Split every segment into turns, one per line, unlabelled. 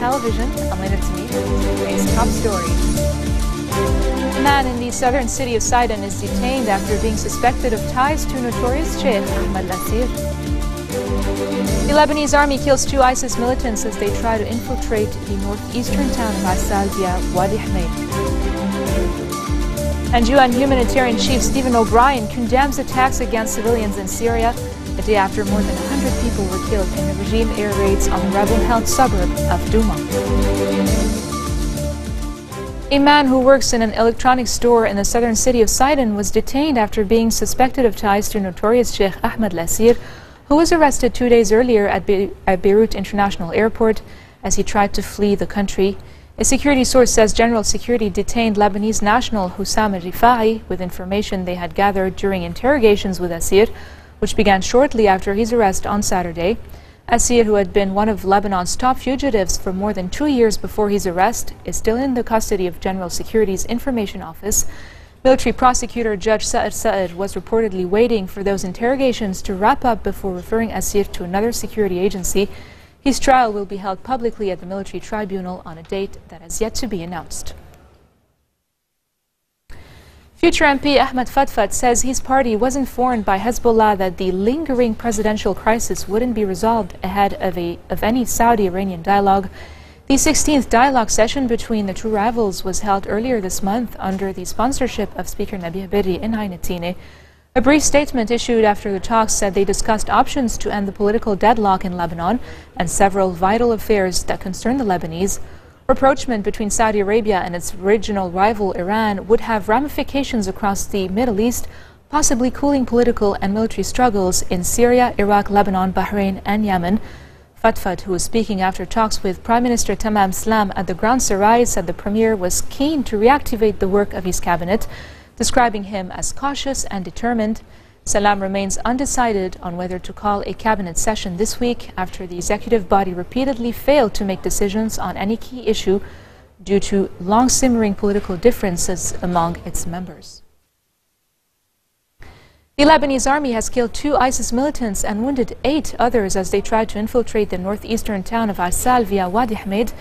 television. I'm Lena Tamid with today's top stories. A man in the southern city of Sidon is detained after being suspected of ties to notorious Sheikh Ahmed Lasir. The Lebanese army kills 2 ISIS militants as they try to infiltrate the northeastern town of Assal via Wadi Hmeid. And UN humanitarian chief Stephen O'Brien condemns attacks against civilians in Syria a day after more than 100 people were killed in the regime air raids on the rebel-held suburb of Douma. A man who works in an electronics store in the southern city of Sidon was detained after being suspected of ties to notorious Sheikh Ahmed Lasir, who was arrested 2 days earlier at Beirut International Airport as he tried to flee the country. A security source says General Security detained Lebanese national Hussam al-Rifa'i with information they had gathered during interrogations with Asir, which began shortly after his arrest on Saturday. Asir, who had been one of Lebanon's top fugitives for more than 2 years before his arrest, is still in the custody of General Security's Information Office. Military prosecutor Judge Sa'ir was reportedly waiting for those interrogations to wrap up before referring Asir to another security agency. His trial will be held publicly at the military tribunal on a date that has yet to be announced. Future MP Ahmed Fatfat says his party was informed by Hezbollah that the lingering presidential crisis wouldn't be resolved ahead of any Saudi-Iranian dialogue. The 16th dialogue session between the two rivals was held earlier this month under the sponsorship of Speaker Nabih Berri in Ainatine. A brief statement issued after the talks said they discussed options to end the political deadlock in Lebanon and several vital affairs that concern the Lebanese. Rapprochement between Saudi Arabia and its regional rival Iran would have ramifications across the Middle East, possibly cooling political and military struggles in Syria, Iraq, Lebanon, Bahrain and Yemen. Fatfat, who was speaking after talks with Prime Minister Tamam Slam at the Grand Sarai, said the premier was keen to reactivate the work of his cabinet, describing him as cautious and determined. Salam remains undecided on whether to call a cabinet session this week after the executive body repeatedly failed to make decisions on any key issue due to long-simmering political differences among its members. The Lebanese army has killed 2 ISIS militants and wounded 8 others as they tried to infiltrate the northeastern town of Assal via Wadi Hmeid.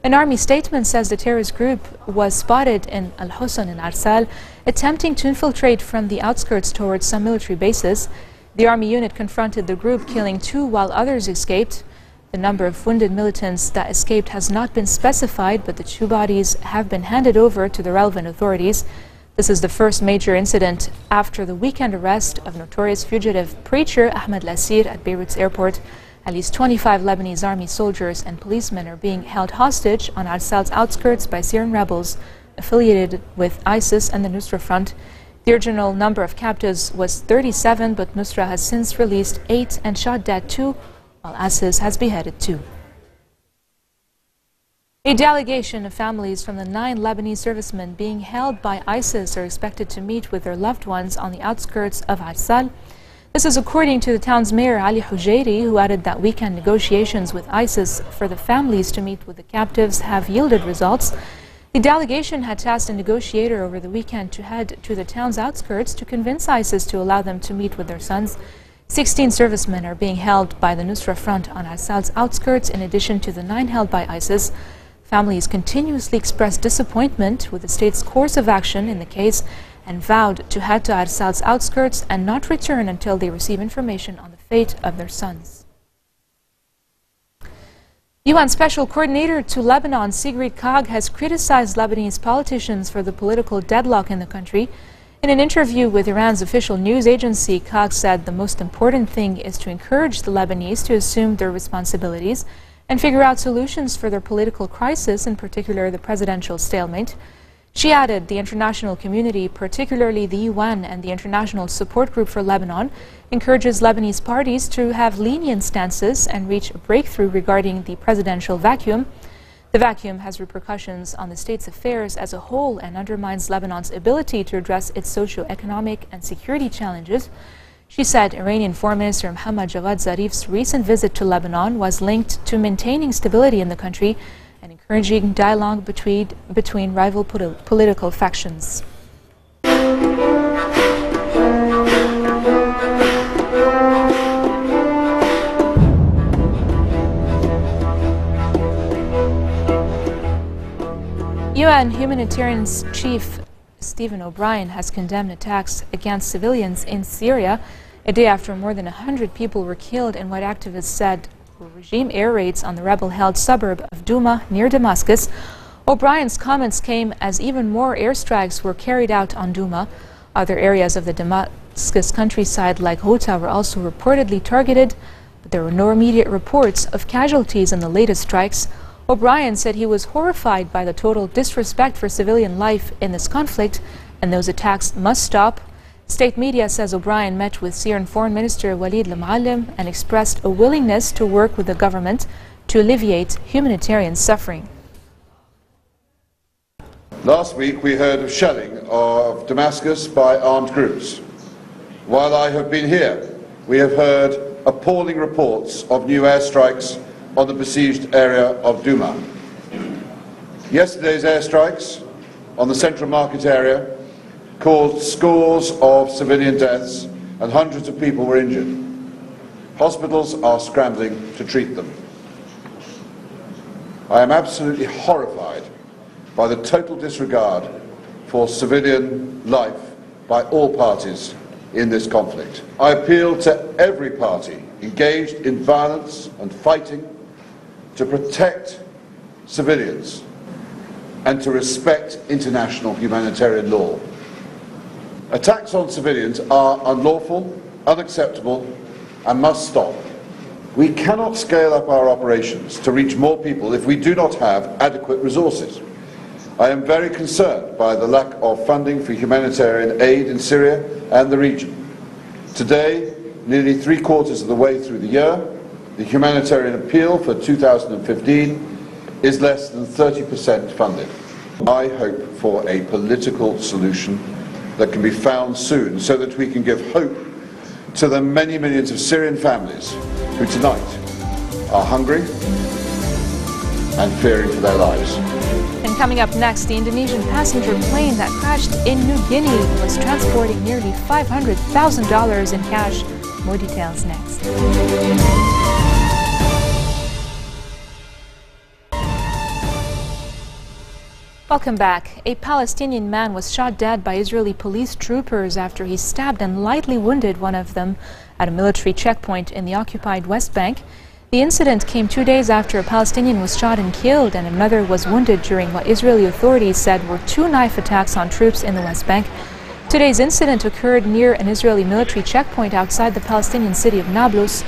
An army statement says the terrorist group was spotted in Al-Husn in Arsal, attempting to infiltrate from the outskirts towards some military bases. The army unit confronted the group, killing 2 while others escaped. The number of wounded militants that escaped has not been specified, but the 2 bodies have been handed over to the relevant authorities. This is the first major incident after the weekend arrest of notorious fugitive preacher Ahmed Lasir at Beirut's airport. At least 25 Lebanese army soldiers and policemen are being held hostage on Arsal's outskirts by Syrian rebels affiliated with ISIS and the Nusra Front. The original number of captives was 37, but Nusra has since released 8 and shot dead 2, while ISIS has beheaded 2. A delegation of families from the 9 Lebanese servicemen being held by ISIS are expected to meet with their loved ones on the outskirts of Arsal. This is according to the town's mayor Ali Hujairi, who added that weekend negotiations with ISIS for the families to meet with the captives have yielded results. The delegation had tasked a negotiator over the weekend to head to the town's outskirts to convince ISIS to allow them to meet with their sons. 16 servicemen are being held by the Nusra Front on Arsal's outskirts in addition to the 9 held by ISIS. Families continuously expressed disappointment with the state's course of action in the case and vowed to head to Arsal's outskirts and not return until they receive information on the fate of their sons. UN Special Coordinator to Lebanon, Sigrid Kaag, has criticized Lebanese politicians for the political deadlock in the country. In an interview with Iran's official news agency, Kaag said the most important thing is to encourage the Lebanese to assume their responsibilities and figure out solutions for their political crisis, in particular the presidential stalemate. She added the international community, particularly the UN and the International Support Group for Lebanon, encourages Lebanese parties to have lenient stances and reach a breakthrough regarding the presidential vacuum. The vacuum has repercussions on the state's affairs as a whole and undermines Lebanon's ability to address its socio-economic and security challenges. She said Iranian Foreign Minister Mohammad Javad Zarif's recent visit to Lebanon was linked to maintaining stability in the country and encouraging dialogue between rival political factions. UN humanitarian chief Stephen O'Brien has condemned attacks against civilians in Syria a day after more than 100 people were killed in what activists said were regime air raids on the rebel-held suburb of Douma near Damascus. O'Brien's comments came as even more airstrikes were carried out on Douma. Other areas of the Damascus countryside like Ghouta were also reportedly targeted, but there were no immediate reports of casualties in the latest strikes. O'Brien said he was horrified by the total disrespect for civilian life in this conflict, and those attacks must stop. State media says O'Brien met with Syrian Foreign Minister Walid al-Muallim and expressed a willingness to work with the government to alleviate humanitarian suffering.
Last week we heard of shelling of Damascus by armed groups. While I have been here, we have heard appalling reports of new airstrikes on the besieged area of Douma. Yesterday's airstrikes on the central market area caused scores of civilian deaths and hundreds of people were injured. Hospitals are scrambling to treat them. I am absolutely horrified by the total disregard for civilian life by all parties in this conflict. I appeal to every party engaged in violence and fighting to protect civilians and to respect international humanitarian law. Attacks on civilians are unlawful, unacceptable, and must stop. We cannot scale up our operations to reach more people if we do not have adequate resources. I am very concerned by the lack of funding for humanitarian aid in Syria and the region. Today, nearly three-quarters of the way through the year, the humanitarian appeal for 2015 is less than 30% funded. I hope for a political solution that can be found soon so that we can give hope to the many millions of Syrian families who tonight are hungry and fearing for their lives.
And coming up next, the Indonesian passenger plane that crashed in New Guinea was transporting nearly $500,000 in cash. More details next. Welcome back. A Palestinian man was shot dead by Israeli police troopers after he stabbed and lightly wounded one of them at a military checkpoint in the occupied West Bank. The incident came 2 days after a Palestinian was shot and killed and another was wounded during what Israeli authorities said were 2 knife attacks on troops in the West Bank. Today's incident occurred near an Israeli military checkpoint outside the Palestinian city of Nablus.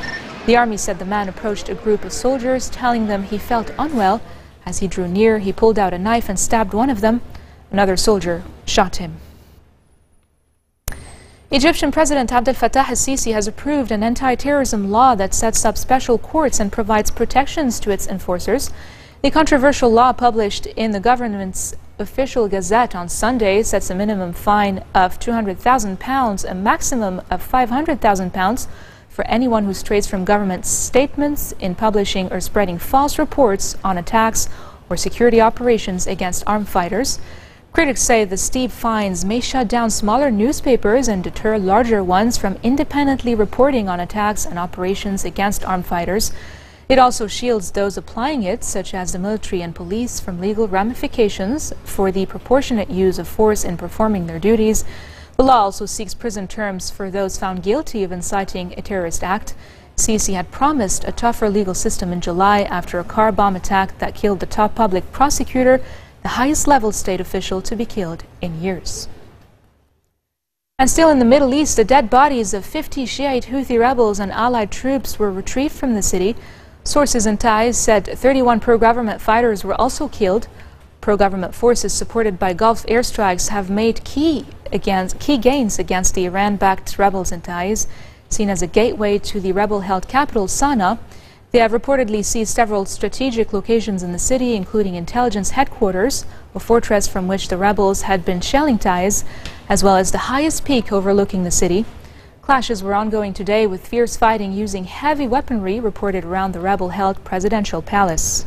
The army said the man approached a group of soldiers, telling them he felt unwell. As he drew near, he pulled out a knife and stabbed one of them. Another soldier shot him. Egyptian President Abdel Fattah al-Sisi has approved an anti-terrorism law that sets up special courts and provides protections to its enforcers. The controversial law, published in the government's official gazette on Sunday, sets a minimum fine of £200,000, a maximum of £500,000 for anyone who strays from government statements in publishing or spreading false reports on attacks or security operations against armed fighters. Critics say the steep fines may shut down smaller newspapers and deter larger ones from independently reporting on attacks and operations against armed fighters. It also shields those applying it, such as the military and police, from legal ramifications for the proportionate use of force in performing their duties. The law also seeks prison terms for those found guilty of inciting a terrorist act. Sisi had promised a tougher legal system in July after a car bomb attack that killed the top public prosecutor, the highest level state official to be killed in years. And still in the Middle East, the dead bodies of 50 Shiite Houthi rebels and allied troops were retrieved from the city. Sources in Taiz said 31 pro-government fighters were also killed. Pro-government forces supported by Gulf airstrikes have made key gains against the Iran-backed rebels in Taiz, seen as a gateway to the rebel-held capital, Sana'a. They have reportedly seized several strategic locations in the city, including intelligence headquarters, a fortress from which the rebels had been shelling Taiz, as well as the highest peak overlooking the city. Clashes were ongoing today, with fierce fighting using heavy weaponry reported around the rebel-held presidential palace.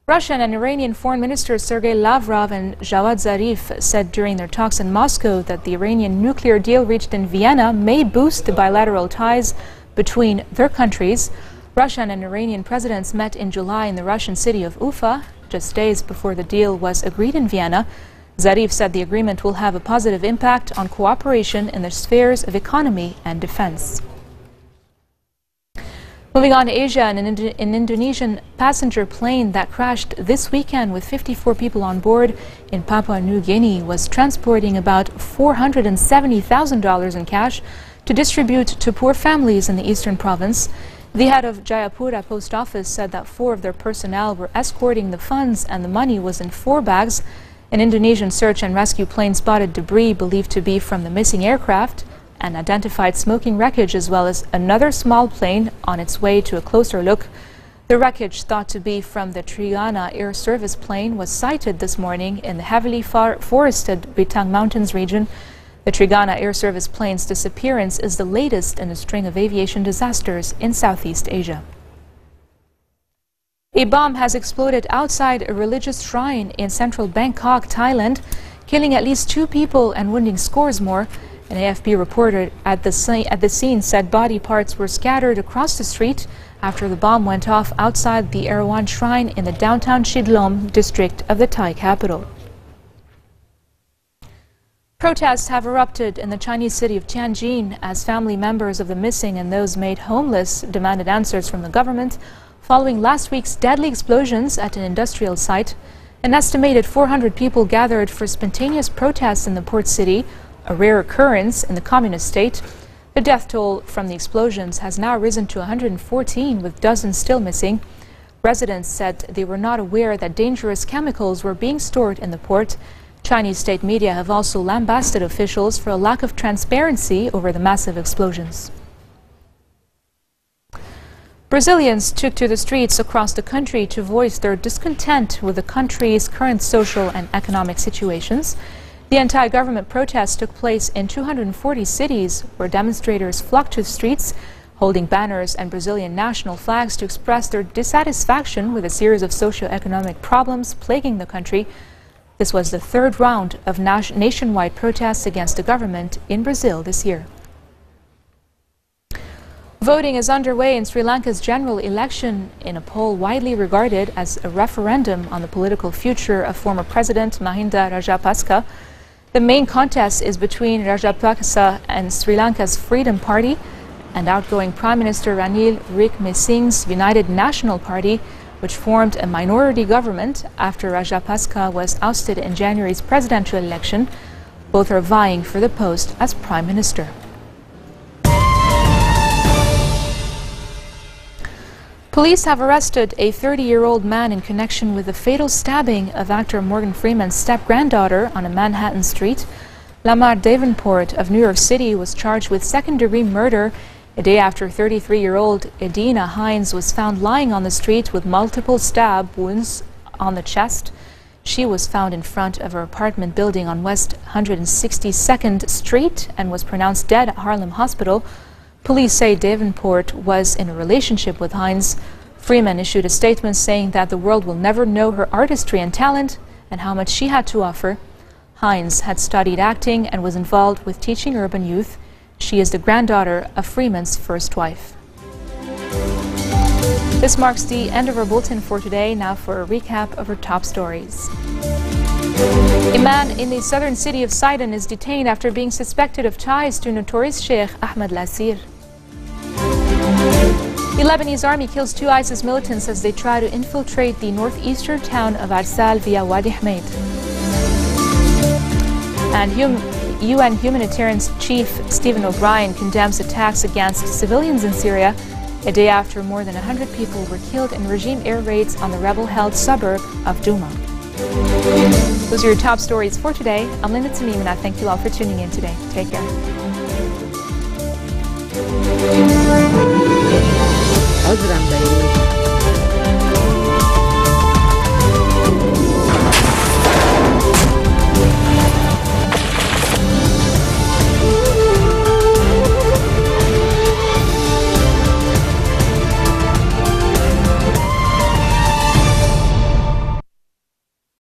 Russian and Iranian Foreign Ministers Sergei Lavrov and Javad Zarif said during their talks in Moscow that the Iranian nuclear deal reached in Vienna may boost the bilateral ties between their countries. Russian and Iranian presidents met in July in the Russian city of Ufa. just days before the deal was agreed in Vienna. Zarif said the agreement will have a positive impact on cooperation in the spheres of economy and defense. Moving on to Asia, an Indonesian passenger plane that crashed this weekend with 54 people on board in Papua New Guinea was transporting about $470,000 in cash to distribute to poor families in the eastern province. The head of Jayapura Post Office said that 4 of their personnel were escorting the funds and the money was in 4 bags. An Indonesian search and rescue plane spotted debris believed to be from the missing aircraft and identified smoking wreckage as well as another small plane on its way to a closer look. The wreckage, thought to be from the Trigana Air Service plane, was sighted this morning in the heavily forested Bitang Mountains region. The Trigana Air Service plane's disappearance is the latest in a string of aviation disasters in Southeast Asia. A bomb has exploded outside a religious shrine in central Bangkok, Thailand, killing at least 2 people and wounding scores more. An AFP reporter at the scene said body parts were scattered across the street after the bomb went off outside the Erawan shrine in the downtown Shidlom district of the Thai capital. Protests have erupted in the Chinese city of Tianjin as family members of the missing and those made homeless demanded answers from the government following last week's deadly explosions at an industrial site. An estimated 400 people gathered for spontaneous protests in the port city, a rare occurrence in the communist state. The death toll from the explosions has now risen to 114, with dozens still missing. Residents said they were not aware that dangerous chemicals were being stored in the port. Chinese state media have also lambasted officials for a lack of transparency over the massive explosions. Brazilians took to the streets across the country to voice their discontent with the country's current social and economic situations. The anti-government protests took place in 240 cities, where demonstrators flocked to the streets, holding banners and Brazilian national flags to express their dissatisfaction with a series of socio-economic problems plaguing the country. This was the 3rd round of nationwide protests against the government in Brazil this year. Voting is underway in Sri Lanka's general election in a poll widely regarded as a referendum on the political future of former President Mahinda Rajapaksa. The main contest is between Rajapaksa and Sri Lanka's Freedom Party and outgoing Prime Minister Ranil Wickremesinghe's United National Party, which formed a minority government after Rajapaksa was ousted in January's presidential election. Both are vying for the post as Prime Minister. Police have arrested a 30-year-old man in connection with the fatal stabbing of actor Morgan Freeman's step-granddaughter on a Manhattan street. Lamar Davenport of New York City was charged with second-degree murder a day after 33-year-old Edina Hines was found lying on the street with multiple stab wounds on the chest. She was found in front of her apartment building on West 162nd Street and was pronounced dead at Harlem Hospital. Police say Davenport was in a relationship with Hines. Freeman issued a statement saying that the world will never know her artistry and talent and how much she had to offer. Hines had studied acting and was involved with teaching urban youth. She is the granddaughter of Freeman's first wife. This marks the end of our bulletin for today. Now for a recap of our top stories. A man in the southern city of Sidon is detained after being suspected of ties to notorious Sheikh Ahmed Lasir. The Lebanese army kills 2 ISIS militants as they try to infiltrate the northeastern town of Arsal via Wadi Hmeid. And UN humanitarian chief Stephen O'Brien condemns attacks against civilians in Syria a day after more than 100 people were killed in regime air raids on the rebel-held suburb of Douma. Those are your top stories for today. I'm Linda Tamim and I thank you all for tuning in today. Take care.
عذرا